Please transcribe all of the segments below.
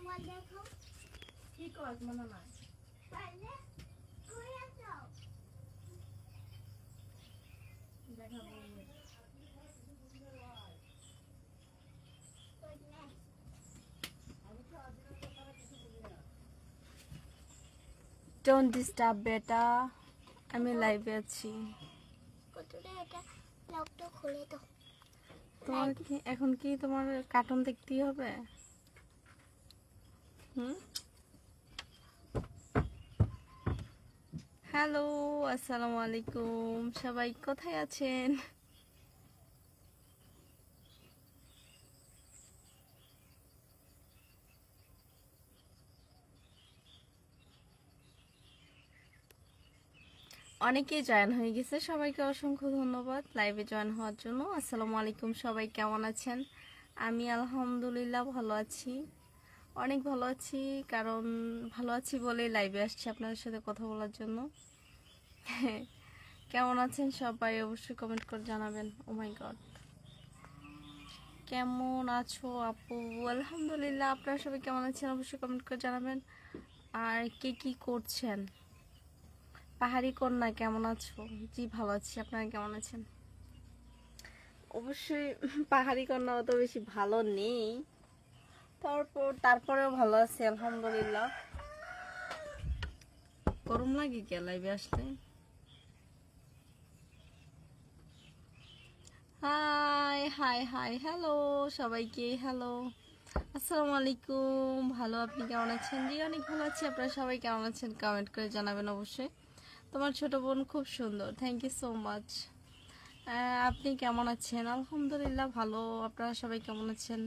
কয় কি কয় মনে নাই দেখাবো ডোন্ট ডিস্টার্ব বেটা আমি লাইভে আছি তোমার কি এখন কি তোমার কার্টুন দেখতেই হবে হ্যালো আসসালামু আলাইকুম সবাই কোথায় আছেন অনেকেই জয়েন হয়ে গেছে সবাইকে অসংখ্য ধন্যবাদ লাইভে জয়েন হওয়ার জন্য আসসালামু আলাইকুম সবাই কেমন আছেন আমি আলহামদুলিল্লাহ ভালো আছি অনেক ভালো আছি কারণ ভালো আছি বলেই লাইভে আসছি আপনাদের সাথে কথা বলার জন্য কেমন আছেন সবাই অবশ্যই কমেন্ট করে জানাবেন ও মাই গড কেমন আছো আপু আলহামদুলিল্লাহ আপনারা সবাই কেমন আছেন অবশ্যই কমেন্ট করে জানাবেন আর কে কি করছেন পাহাড়ি কন্যা কেমন আছো জি ভালো আছি আপনারা কেমন আছেন অবশ্যই পাহাড়ি কন্যা অত বেশি ভালো নেই তারপরেও ভালো আছি আলহামদুলিল্লাহ গরম লাগে কে লাইভে আসলে হাই হাই হাই হ্যালো সবাইকে হ্যালো আসসালামু আলাইকুম ভালো আপনি কেমন আছেন জি অনেক ভালো আছি আপনারা সবাই কেমন আছেন কমেন্ট করে জানাবেন অবশ্যই তোমার ছোট বোন খুব সুন্দর থ্যাংক ইউ সো মাচ আপনি কেমন আছেন আলহামদুলিল্লাহ ভালো আপনারা সবাই কেমন আছেন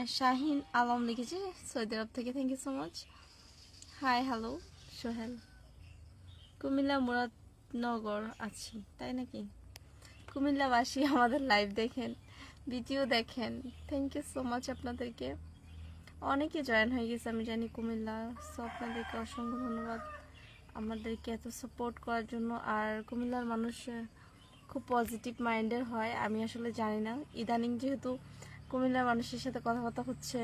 শাহিন আলম লিখেছে সৌদি আরব থেকে thank you so much hi hello Sohel Comilla Muradnagar আছি তাই নাকি কুমিল্লাবাসী আমাদের লাইভ দেখেন ভিডিও দেখেন থ্যাংক ইউ সো মাচ আপনাদেরকে অনেকে জয়েন হয়ে গেছে আমি জানি কুমিল্লা সো আপনাদেরকে অসংখ্য ধন্যবাদ আমাদেরকে এত সাপোর্ট করার জন্য আর কুমিল্লার মানুষ খুব পজিটিভ মাইন্ডের হয় আমি আসলে জানি না ইদানিং যেহেতু কুমিল্লার মানুষের সাথে কথাবার্তা হচ্ছে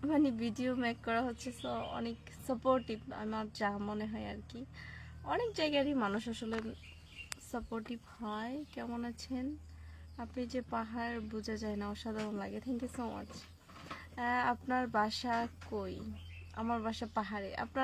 মানে ভিডিও মেক করা হচ্ছে সো অনেক সাপোর্টিভ আমার যা মনে হয় আর কি অনেক জায়গারই মানুষ আসলে সাপোর্টিভ হয় কেমন আছেন আপনি যে পাহাড় বোঝা যায় না অসাধারণ লাগে থ্যাংক ইউ সো মাচ আপনার বাসা কই আমার বাসা পাহাড়ে আপনার